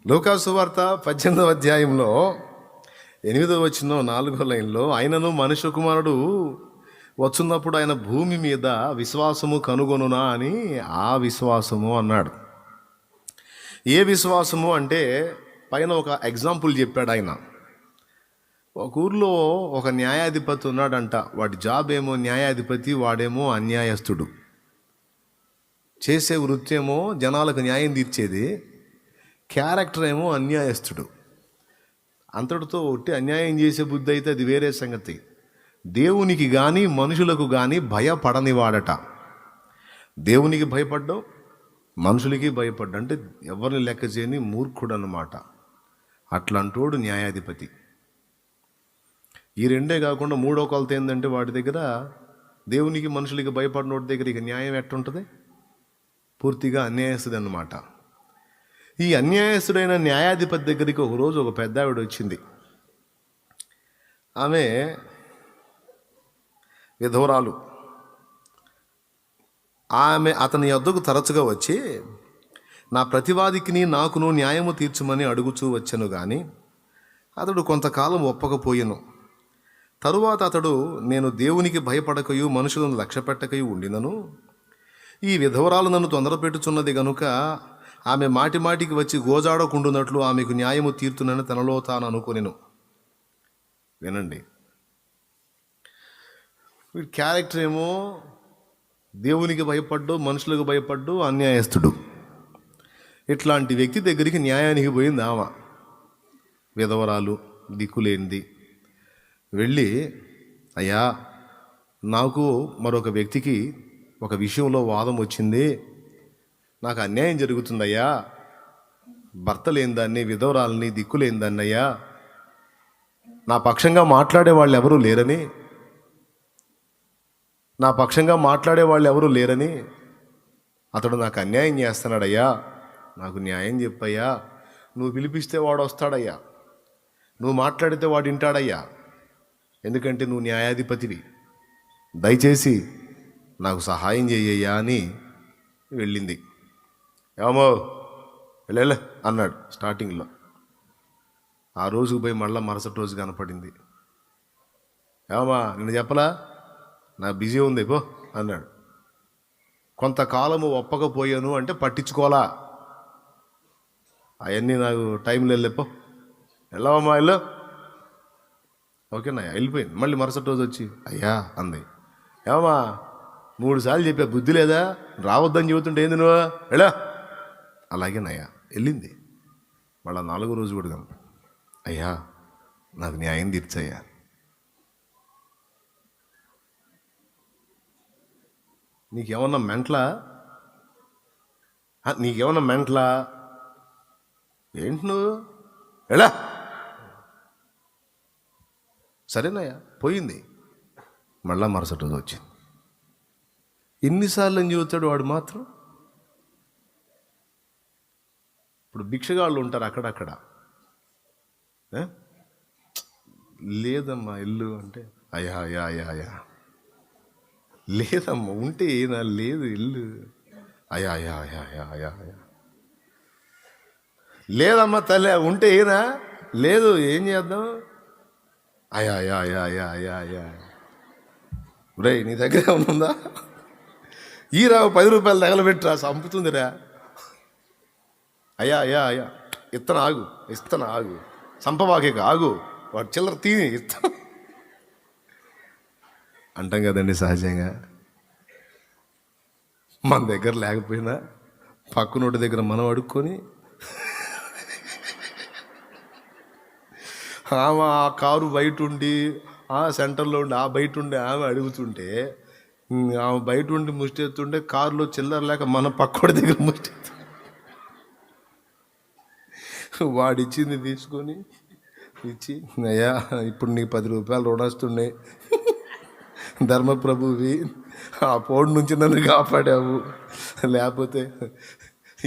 లూకా సువార్త 18వ అధ్యాయంలో 8వ వచనం 4వ లైన్లో, ఆయనను మనుష్య కుమారుడు వచ్చున్నప్పుడు ఆయన భూమి మీద విశ్వాసము కనుగొనునా అని ఆ విశ్వాసము అన్నాడు. ఏ విశ్వాసము అంటే పైన ఒక ఎగ్జాంపుల్ చెప్పాడు ఆయన. ఒక ఊర్లో ఒక న్యాయాధిపతి ఉన్నాడంట. వాడి జాబ్ ఏమో న్యాయాధిపతి, వాడేమో అన్యాయస్తుడు. చేసే వృత్తి ఏమో జనాలకు న్యాయం తీర్చేది, క్యారెక్టర్ ఏమో అన్యాయస్తుడు. అంతటితో ఒట్టి అన్యాయం చేసే బుద్ధి అయితే అది వేరే సంగతి. దేవునికి కానీ మనుషులకు కానీ భయపడని వాడట. దేవునికి భయపడ్డావు, మనుషులకి భయపడ్డా అంటే ఎవరిని లెక్క చేయని మూర్ఖుడు అన్నమాట. అట్లాంటోడు న్యాయాధిపతి. ఈ రెండే కాకుండా మూడో కొలత ఏంటంటే వాడి దగ్గర దేవునికి మనుషులకి భయపడినోడి దగ్గర ఇక న్యాయం ఎట్టుంటుంది? పూర్తిగా అన్యాయస్తుడు అన్నమాట. ఈ అన్యాయస్తుడైన న్యాయాధిపతి దగ్గరికి ఒకరోజు ఒక పెద్ద ఆవిడ వచ్చింది. ఆమె విధవరాలు. ఆమె అతని యొద్దకు తరచుగా వచ్చి, నా ప్రతివాదికిని నాకును న్యాయము తీర్చమని అడుగుచూ వచ్చాను కానీ అతడు కొంతకాలం ఒప్పకపోయెను. తరువాత అతడు, నేను దేవునికి భయపడకయు మనుషులను లక్ష్యపెట్టకయు ఉండినను ఈ విధవరాలు నన్ను తొందరపెట్టుచున్నది గనుక ఆమె మాటి మాటికి వచ్చి గోజాడకుండునట్లు ఆమెకు న్యాయము తీర్చునని తనలో తాను అనుకొనెను. వినండి, వీడి క్యారెక్టర్ ఏమో దేవునికి భయపడ్డు, మనుషులకు భయపడ్డు, అన్యాయస్తుడు. ఇట్లాంటి వ్యక్తి దగ్గరికి న్యాయానికి పోయింది ఆమె, విధవరాలు, దిక్కులేనిది. వెళ్ళి, అయ్యా, నాకు మరొక వ్యక్తికి ఒక విషయంలో వాదం వచ్చింది, నాకు అన్యాయం జరుగుతుందయ్యా, భర్త లేని దాన్ని, విధవరాలని, దిక్కులేని దాన్ని అయ్యా, నా పక్షంగా మాట్లాడే వాళ్ళు ఎవరూ లేరని అతడు నాకు అన్యాయం చేస్తున్నాడయ్యా, నాకు న్యాయం చెప్పయ్యా, నువ్వు పిలిపిస్తే వాడు వస్తాడయ్యా, నువ్వు మాట్లాడితే వాడు వింటాడయ్యా, ఎందుకంటే నువ్వు న్యాయాధిపతివి, దయచేసి నాకు సహాయం చెయ్యయ్యా అని వెళ్ళింది. ఏమో వెళ్ళ అన్నాడు స్టార్టింగ్లో. ఆ రోజుకు పోయి మళ్ళీ మరుసటి రోజు కనపడింది. ఏమా నిన్ను చెప్పలా, నా బిజీ ఉంది పో అన్నాడు. కొంతకాలము ఒప్పకపోయాను అంటే పట్టించుకోవాలా, అవన్నీ నాకు టైంలో వెళ్ళపో, వెళ్ళవమ్మా వెళ్ళు, ఓకేనా, వెళ్ళిపోయింది. మళ్ళీ మరుసటి రోజు వచ్చి, అయ్యా అంది. ఏమా 3 సార్లు చెప్పా, బుద్ధి లేదా, రావద్దని చెబుతుంటే ఏంది నువ్వు, వెళ్ళా. అలాగేనయ్యా వెళ్ళింది. మళ్ళీ 4వ రోజు కూడా కనుక, అయ్యా నాకు న్యాయం తీర్చయ్యా. నీకేమన్నా మెంట్లా ఏంటి నువ్వు, ఎలా, సరేనయ్యా పోయింది. మళ్ళా మరుసటి రోజు వచ్చింది. ఎన్నిసార్లు అని చెబుతాడు వాడు మాత్రం. ఇప్పుడు భిక్షగాళ్ళు ఉంటారు అక్కడక్కడ, లేదమ్మా ఇల్లు అంటే, అయ్యా అయ్యా అయ్యా అయ్యా, లేదమ్మా ఉంటే ఏనా, లేదు ఇల్లు, అయ్యా అయ్యా అయ్యా అయ్యా అయ్యా అయ్యా, లేదమ్మా తల్లి ఉంటే ఏనా, లేదు ఏం చేద్దాం, అయ్యా అయ్యా అయ్యా అయ్యా అయ్యా అయ్యా. రే నీ దగ్గర ఏమన్నా ఈ రావు 10 రూపాయలు తగలబెట్టరా, చంపుతుందిరా. అయ్యా అయ్యా అయ్యా ఇస్తాను ఆగు, చంపవాకే ఆగు, వాడు చిల్లర తిని ఇస్తాను అంటాం కదండి సహజంగా. మన దగ్గర లేకపోయినా పక్కనోటి దగ్గర మనం అడుక్కొని, ఆమె ఆ కారు బయట ఉండి, ఆ సెంటర్లో ఉండి, ఆ బయట ఉండి ఆమె అడుగుతుంటే, ఆమె బయట ఉండి ముష్టెత్తుంటే కారులో చిల్లర లేక మన పక్కోడి దగ్గర ముష్టెత్తు, వాడిచ్చింది తీసుకొని ఇచ్చి, అయ్యా ఇప్పుడు నీకు 10 రూపాయలు రుణస్తున్నాయి, ధర్మప్రభువి, ఆ పోడు నుంచి నన్ను కాపాడావు, లేకపోతే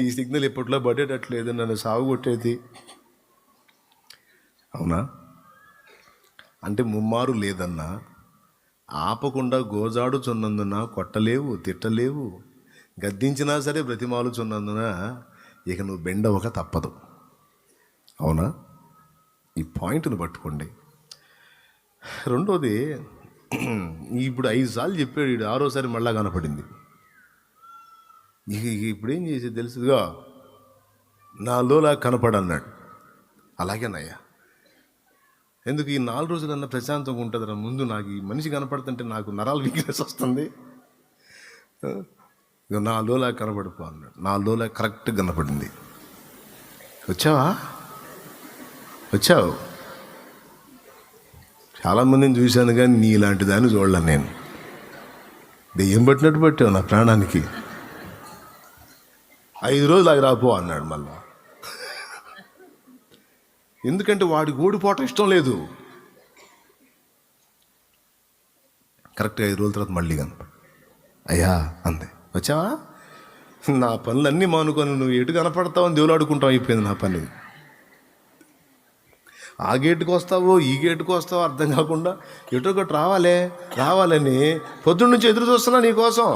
ఈ సిగ్నల్ ఇప్పట్లో పడేటట్లేదు, నన్ను సాగు కొట్టేది. అవునా? అంటే ముమ్మారు లేదన్నా, ఆపకుండా గోజాడుచున్నందున కొట్టలేవు, తిట్టలేవు, గద్దించినా సరే బ్రతిమాలుచున్నందున ఇక నువ్వు బెండవక తప్పదు. అవునా? ఈ పాయింట్ని పట్టుకోండి. రెండోది, ఇప్పుడు 5 సార్లు చెప్పాడు, వీడు 6వసారి మళ్ళా కనపడింది. ఇప్పుడు ఏం చేసేది తెలుసుగా, నాలోలా కనపడన్నాడు. అలాగేనయ్యా, ఎందుకు ఈ 4 రోజులన్నా ప్రశాంతంగా ఉంటుందిరా. ముందు నాకు ఈ మనిషి కనపడుతుంటే నాకు నరాలు వీక్నెస్ వస్తుంది. ఇక నాలోలా కనపడిపో అన్నాడు. నాలోలా కరెక్ట్గా కనపడింది. వచ్చావు. చాలామందిని చూశాను కానీ నీ ఇలాంటి దాన్ని చూడలేను నేను. దెయ్యం పట్టినట్టు పట్టావు నా ప్రాణానికి. 5 రోజులు ఆగి రాపో అన్నాడు మళ్ళా. ఎందుకంటే వాడికి ఓడిపోవటం ఇష్టం లేదు. కరెక్ట్గా 5 రోజుల తర్వాత మళ్ళీ కనపడు. అయ్యా అంతే. వచ్చావా? నా పనులన్నీ మానుకొని నువ్వు ఎటు కనపడతావని దేవులాడుకుంటావు అయిపోయింది నా పని. ఆ గేటుకు వస్తావో ఈ గేటుకు వస్తావో అర్థం కాకుండా ఎటో ఒకటి రావాలని పొద్దున్న నుంచి ఎదురు చూస్తున్నా నీకోసం.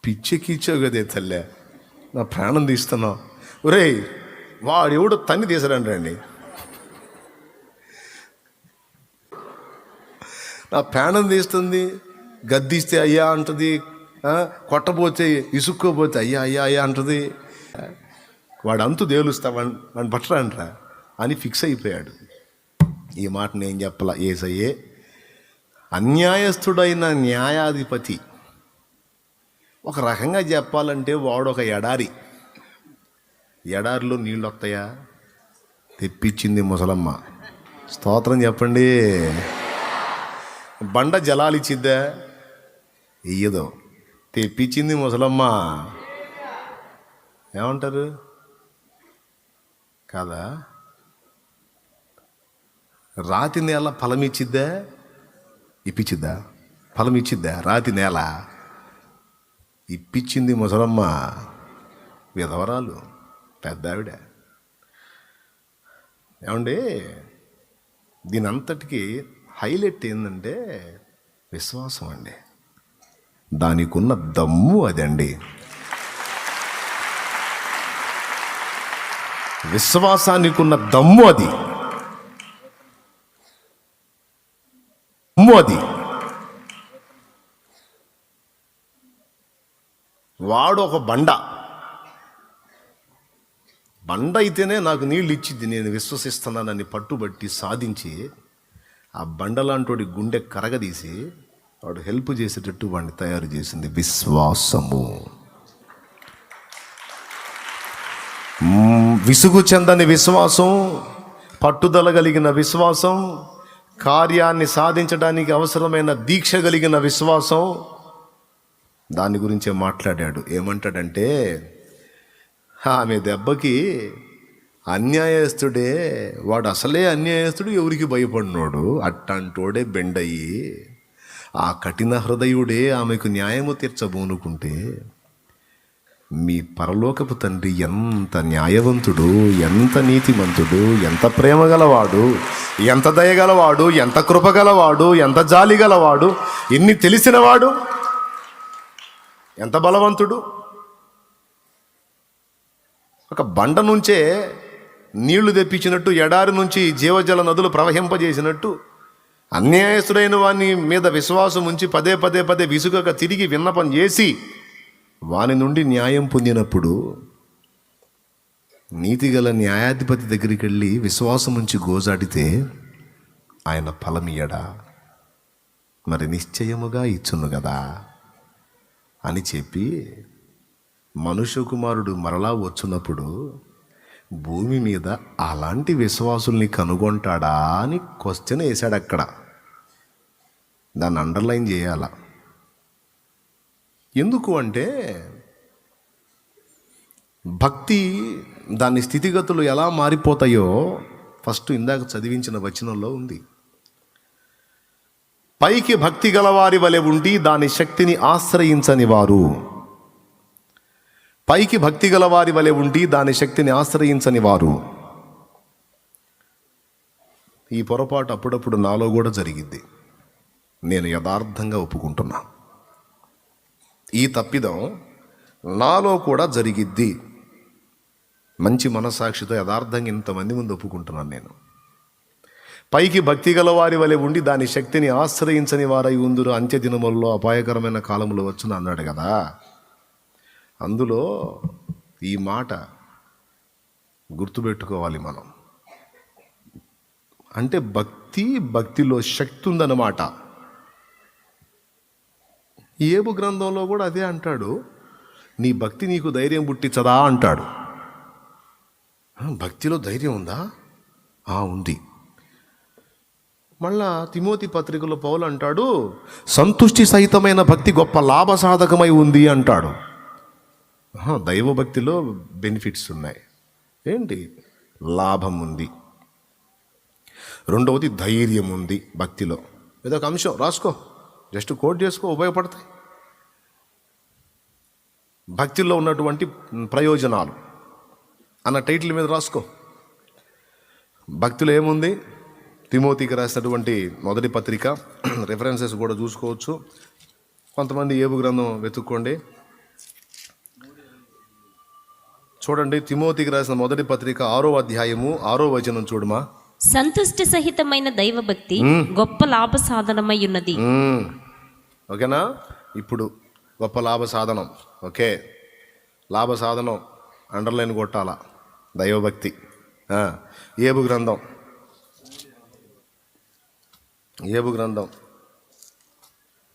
పిచ్చెక్కిచ్చావు కదే తల్లే, నా ప్రాణం తీస్తున్నావు. ఒరేయ్, వాడెవడో తన్ని తీసారండి. నా ప్రాణం తీస్తుంది. గద్దిస్తే అయ్యా అంటుంది, కొట్టబోతే ఇసుక్కోపోతే అయ్యా అంటుంది. వాడు అంతు తేలుస్తా వాడిని పట్టరాంట్రా అని ఫిక్స్ అయిపోయాడు. ఈ మాట నేను చెప్పలా, యేసయ్యే అన్యాయస్థుడైన న్యాయాధిపతి. ఒక రకంగా చెప్పాలంటే వాడు ఒక ఎడారిలో నీళ్ళు వస్తాయా? తెప్పించింది ముసలమ్మ. స్తోత్రం చెప్పండి. బండ జలాలు ఇచ్చిద్దా? ఇయ్యదు. తెప్పించింది ముసలమ్మ. ఏమంటారు కాదా? రాతి నేల ఫలం ఇచ్చిద్దా? ఫలం ఇచ్చిద్దా? రాతి నేల ఇప్పించింది ముసలమ్మ. విధవరాలు, పెద్ద ఆవిడ. ఏమండి, దీని అంతటికి హైలైట్ ఏంటంటే విశ్వాసం అండి. దానికి ఉన్న దమ్ము అదండి. విశ్వాసానికి ఉన్న దమ్ము అది. వాడు ఒక బండ అయితేనే నాకు నీళ్ళు ఇచ్చిద్ది, నేను విశ్వసిస్తున్నానని పట్టుబట్టి సాధించి ఆ బండలాంటి గుండె కరగదీసి వాడు హెల్ప్ చేసేటట్టు వాడిని తయారు చేసింది విశ్వాసము. విసుగు చెందని విశ్వాసం, పట్టుదల కలిగిన విశ్వాసం, కార్యాన్ని సాధించడానికి అవసరమైన దీక్ష కలిగిన విశ్వాసం. దాని గురించే మాట్లాడాడు. ఏమంటాడంటే, ఆమె దెబ్బకి అన్యాయస్తుడే, వాడు అసలే అన్యాయస్తుడు, ఎవరికి భయపడినోడు, అట్టంటోడే బెండయ్యి ఆ కఠిన హృదయుడే ఆమెకు న్యాయము తీర్చబోనుకుంటే మీ పరలోకపు తండ్రి ఎంత న్యాయవంతుడు, ఎంత నీతిమంతుడు, ఎంత ప్రేమ గలవాడు, ఎంత దయగలవాడు, ఎంత కృపగలవాడు, ఎంత జాలి గలవాడు, ఎన్ని తెలిసినవాడు, ఎంత బలవంతుడు. ఒక బండ నుంచే నీళ్లు తెప్పించినట్టు, ఎడారి నుంచి జీవజల నదులు ప్రవహింపజేసినట్టు, అన్యాయస్తుడైన వాని మీద విశ్వాసం ఉంచి పదే విసుగక తిరిగి విన్నపం చేసి వాని నుండి న్యాయం పొందినప్పుడు నీతిగల న్యాయాధిపతి దగ్గరికి వెళ్ళి విశ్వాసం ఉంచి గోజాడితే ఆయన ఫలమియ్యడా? మరి నిశ్చయముగా ఇచ్చును కదా అని చెప్పి మనుష్య కుమారుడు మరలా వచ్చినప్పుడు భూమి మీద అలాంటి విశ్వాసుల్ని కనుగొంటాడా అని క్వశ్చన్ వేశాడు. అక్కడ దాన్ని అండర్లైన్ చేయాల. ఎందుకు అంటే భక్తి దాని స్థితిగతులు ఎలా మారిపోతాయో ఫస్ట్ ఇందాక చదివించిన వచనంలో ఉంది. పైకి భక్తి గలవారి వలె ఉండి దాని శక్తిని ఆశ్రయించని వారు, పైకి భక్తి గలవారి వలె ఉండి దాని శక్తిని ఆశ్రయించని వారు. ఈ పొరపాటు అప్పుడప్పుడు నాలో కూడా జరిగిద్ది, నేను యథార్థంగా ఒప్పుకుంటున్నా. ఈ తప్పిదం నాలో కూడా జరిగిద్ది. మంచి మనస్సాక్షితో యథార్థంగా ఇంతమంది ముందు ఒప్పుకుంటున్నాను నేను. పైకి భక్తి గల వారి వలె ఉండి దాని శక్తిని ఆశ్రయించని వారై ఉందురు, అంత్య దినములలో అపాయకరమైన కాలములు వచ్చును అన్నాడు కదా. అందులో ఈ మాట గుర్తుపెట్టుకోవాలి మనం. అంటే భక్తిలో శక్తి ఉందన్నమాట. యోబు గ్రంథంలో కూడా అదే అంటాడు, నీ భక్తి నీకు ధైర్యం పుట్టించదా అంటాడు. భక్తిలో ధైర్యం ఉందా? ఉంది. మళ్ళా తిమోతి పత్రికలో పౌలు అంటాడు, సంతుష్టి సహితమైన భక్తి గొప్ప లాభసాధకమై ఉంది అంటాడు. దైవభక్తిలో బెనిఫిట్స్ ఉన్నాయి. ఏంటి? లాభం ఉంది. రెండవది ధైర్యం ఉంది భక్తిలో. ఇదొక అంశం, రాసుకో, జస్ట్ కోట్ చేసుకో, ఉపయోగపడతాయి. భక్తిలో ఉన్నటువంటి ప్రయోజనాలు అన్న టైటిల్ మీద రాసుకో. భక్తిలో ఏముంది? తిమోతికి రాసినటువంటి మొదటి పత్రిక రెఫరెన్సెస్ కూడా చూసుకోవచ్చు. కొంతమంది యోబు గ్రంథం వెతుక్కోండి, చూడండి. తిమోతికి రాసిన మొదటి పత్రిక 6వ అధ్యాయము 6వ వచనం చూడమా. సంతుష్టి సహితమైన దైవభక్తి గొప్ప లాభ సాధనమై ఉన్నది. ఓకేనా? ఇప్పుడు గొప్ప లాభ సాధనం. ఓకే, లాభ సాధనం అండర్లైన్ కొట్టాల. దైవభక్తి. యోబు గ్రంథం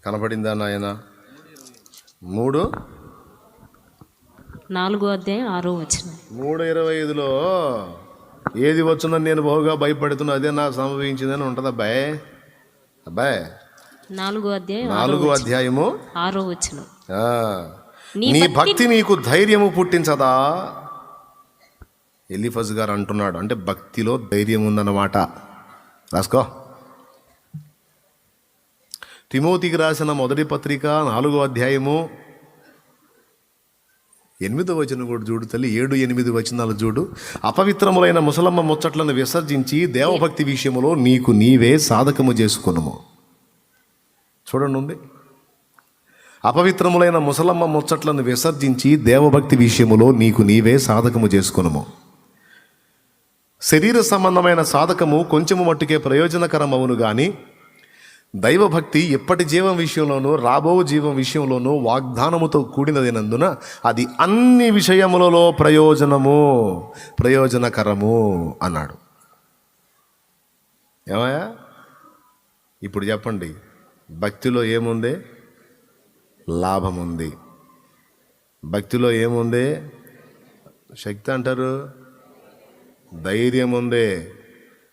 కనపడిందా నాయన? 4వ అధ్యాయం 6వ వచనం. 3:25లో ఏది వచ్చునని నేను బహుగా భయపడుతున్నా, అదే నాకు సంభవించిందని ఉంటుంది. అబ్బాయి 4వ అధ్యాయము 6వ వచనం. నీ భక్తి నీకు ధైర్యము పుట్టించదా? ఎలీఫజ్ గారు అంటున్నాడు. అంటే భక్తిలో ధైర్యం ఉందన్నమాట. రాసుకో. తిమోతికి రాసిన మొదటి పత్రిక 4వ అధ్యాయము 8వ వచనం కూడా చూడు తల్లి. 7-8 వచనాలు చూడు. అపవిత్రములైన ముసలమ్మ ముచ్చట్లను విసర్జించి దేవభక్తి విషయములో నీకు నీవే సాధకము చేసుకొనుము. చూడండి, ఉంది. అపవిత్రములైన ముసలమ్మ ముచ్చట్లను విసర్జించి దేవభక్తి విషయములో నీకు నీవే సాధకము చేసుకొనుము. శరీర సంబంధమైన సాధకము కొంచెము మట్టుకే ప్రయోజనకరమవును గాని దైవభక్తి ఎప్పటి జీవం విషయంలోనూ రాబో జీవం విషయంలోనూ వాగ్దానముతో కూడినదినందున అది అన్ని విషయములలో ప్రయోజనకరము అన్నాడు. ఏమయ్యా? ఇప్పుడు చెప్పండి, భక్తిలో ఏముంది? లాభం ఉంది. భక్తిలో ఏముంది? శక్తి అంటారు, ధైర్యం ఉంది.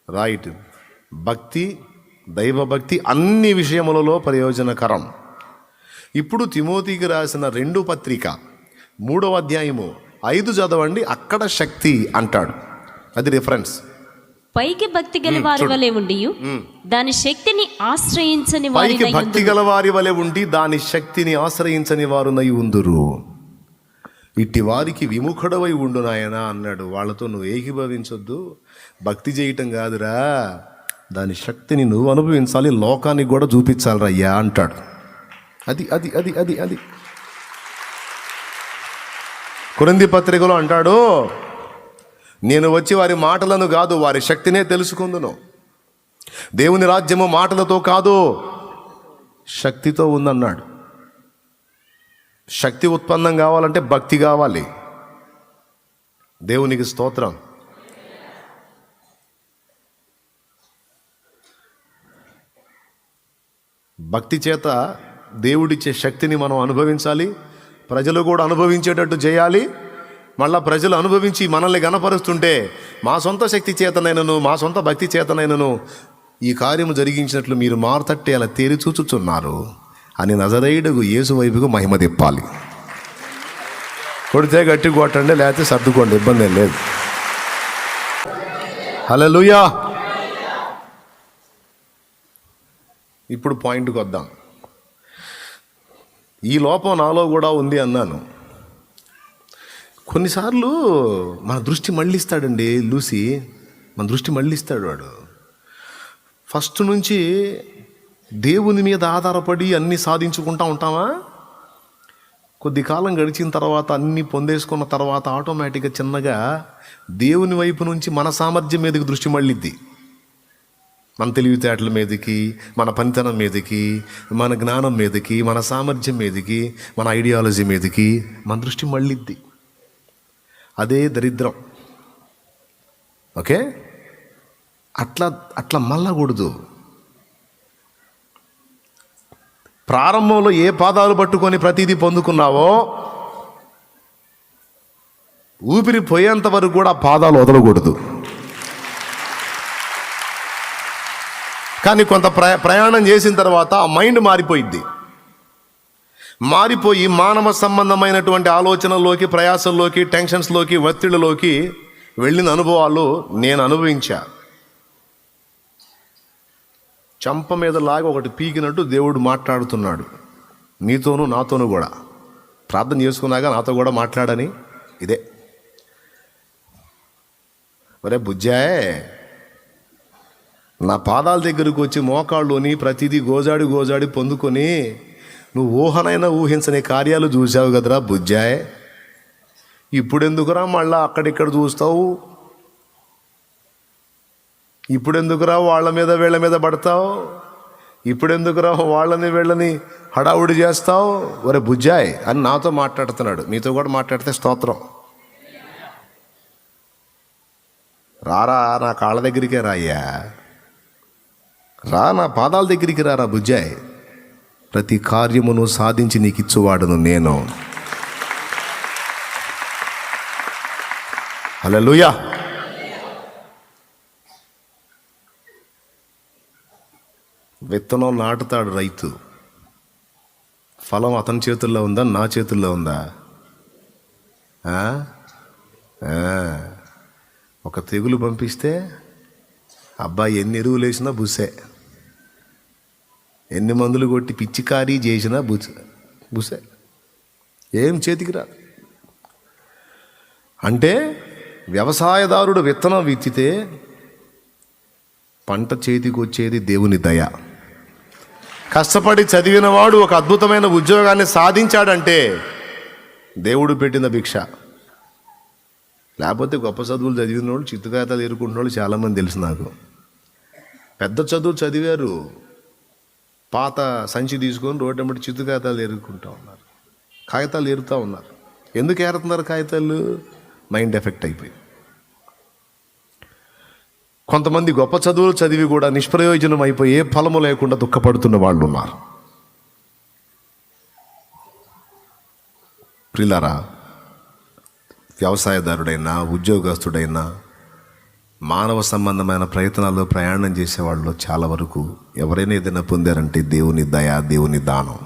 రైట్. భక్తి, దైవభక్తి అన్ని విషయములలో ప్రయోజనకరం. ఇప్పుడు తిమోతికి రాసిన 2వ పత్రిక 3వ అధ్యాయము 5 చదవండి. అక్కడ శక్తి అంటాడు, అది రిఫరెన్స్. పైకి భక్తి గల వారి వలె ఉండి దాని శక్తిని ఆశ్రయించని వారు. పైకి భక్తి గల వారి వలె ఉండి దాని శక్తిని ఆశ్రయించని వారునై ఉందురు. ఇట్టి వారికి విముఖుడవై ఉండు నాయనా అన్నాడు. వాళ్ళతో నువ్వు ఏకీభవించొద్దు. భక్తి చేయటం కాదురా, దాని శక్తిని నువ్వు అనుభవించాలి, లోకానికి కూడా చూపించాలి రయ్యా అంటాడు. అది అది అది అది అది కొరింథీ పత్రికలో అంటాడు, నేను వచ్చి వారి మాటలను కాదు వారి శక్తినే తెలుసుకుందును. దేవుని రాజ్యము మాటలతో కాదు శక్తితో ఉందన్నాడు. శక్తి ఉత్పన్నం కావాలంటే భక్తి కావాలి. దేవునికి స్తోత్రం. భక్తి చేత దేవుడిచ్చే శక్తిని మనం అనుభవించాలి, ప్రజలు కూడా అనుభవించేటట్టు చేయాలి. మళ్ళా ప్రజలు అనుభవించి మనల్ని గణపరుస్తుంటే మా సొంత శక్తి చేతనైనను మా సొంత భక్తి చేతనైనను ఈ కార్యము జరిగించినట్లు మీరు మారుతట్టే అలా తేరి చూచుచున్నారు అని నజరేయుడగు యేసు వైపుకు మహిమ తిప్పాలి. కొడితే గట్టి కొట్టండి, లేకపోతే సర్దుకోండి, ఇబ్బంది ఏం లేదు. హల్లెలూయా. ఇప్పుడు పాయింట్కి వద్దాం. ఈ లోపం నాలో కూడా ఉంది అన్నాను. కొన్నిసార్లు మన దృష్టి మళ్ళిస్తాడండి లూసి, మన దృష్టి మళ్ళిస్తాడు వాడు. ఫస్ట్ నుంచి దేవుని మీద ఆధారపడి అన్నీ సాధించుకుంటా ఉంటామా? కొద్ది కాలం గడిచిన తర్వాత అన్నీ పొందేసుకున్న తర్వాత ఆటోమేటిక్గా చిన్నగా దేవుని వైపు నుంచి మన సామర్థ్యం మీదకి దృష్టి మళ్ళిద్ది. మన తెలివితేటల మీదకి, మన పనితనం మీదకి, మన జ్ఞానం మీదకి, మన సామర్థ్యం మీదకి, మన ఐడియాలజీ మీదకి మన దృష్టి మళ్ళిద్ది. అదే దరిద్రం. ఓకే, అట్లా మళ్ళకూడదు. ప్రారంభంలో ఏ పాదాలు పట్టుకొని ప్రతిదీ పొందుకున్నావో ఊపిరి పోయేంత వరకు కూడా ఆ పాదాలు వదలకూడదు. కానీ కొంత ప్రయాణం చేసిన తర్వాత ఆ మైండ్ మారిపోయి మానవ సంబంధమైనటువంటి ఆలోచనల్లోకి, ప్రయాసల్లోకి, టెన్షన్స్లోకి, ఒత్తిడిలోకి వెళ్ళిన అనుభవాలు నేను అనుభవించా. చంప మీద లాగా ఒకటి పీకినట్టు దేవుడు మాట్లాడుతున్నాడు నీతోనూ నాతోనూ కూడా. ప్రార్థన చేసుకున్నాక నాతో కూడా మాట్లాడని ఇదే, ఒరే బుజ్జాయే, నా పాదాల దగ్గరకు వచ్చి మోకాళ్ళుని ప్రతిదీ గోజాడి పొందుకొని నువ్వు ఊహనైనా ఊహించని కార్యాలు చూసావు కదరా బుజ్జాయే, ఇప్పుడెందుకురా మళ్ళా అక్కడిక్కడ చూస్తావు? ఇప్పుడెందుకురా వాళ్ళ మీద వీళ్ళ మీద పడతావు? ఇప్పుడెందుకురా వాళ్ళని వీళ్ళని హడావుడి చేస్తావు? ఒరే బుజ్జాయ్ అని నాతో మాట్లాడుతున్నాడు. మీతో కూడా మాట్లాడితే స్తోత్రం. రారా, నా కాళ్ళ దగ్గరికే రాయ్యా, రా నా పాదాల దగ్గరికి రారా బుజ్జాయ్. ప్రతి కార్యమును సాధించి నీకు ఇచ్చువాడును నేను. హల్లెలూయా. విత్తనం నాటుతాడు రైతు. ఫలం అతని చేతుల్లో ఉందా, నా చేతుల్లో ఉందా? ఒక తెగులు పంపిస్తే అబ్బాయి ఎన్ని ఎరువులు వేసినా బుసే, ఎన్ని మందులు కొట్టి పిచ్చికారీ చేసినా బుసే, ఏం చేతికి రాదు. అంటే వ్యవసాయదారుడు విత్తనం విత్తితే పంట చేతికి వచ్చేది దేవుని దయ. కష్టపడి చదివినవాడు ఒక అద్భుతమైన ఉద్యోగాన్ని సాధించాడంటే దేవుడు పెట్టిన భిక్ష. లేకపోతే గొప్ప చదువులు చదివిన వాళ్ళు చిత్తుకాయతాలు ఏరుకుంటున్న వాళ్ళు చాలామంది తెలుసు నాకు. పెద్ద చదువు చదివారు, పాత సంచి తీసుకొని రోడ్డు వెంబడి చిత్తుకాయతాలు ఏరుకుంటూ ఉన్నారు, కాగితాలు ఏరుతూ ఉన్నారు. ఎందుకు ఏరుతున్నారు కాగితాలు? మైండ్ ఎఫెక్ట్ అయిపోయి. కొంతమంది గొప్ప చదువులు చదివి కూడా నిష్ప్రయోజనం అయిపోయి ఏ ఫలము లేకుండా దుఃఖపడుతున్న వాళ్ళు ఉన్నారు. ప్రియులారా, వ్యవసాయదారుడైనా, ఉద్యోగస్తుడైనా, మానవ సంబంధమైన ప్రయత్నాల్లో ప్రయాణం చేసేవాళ్ళు చాలా వరకు ఎవరైనా ఏదైనా పొందారంటే దేవుని దయ, దేవుని దానం.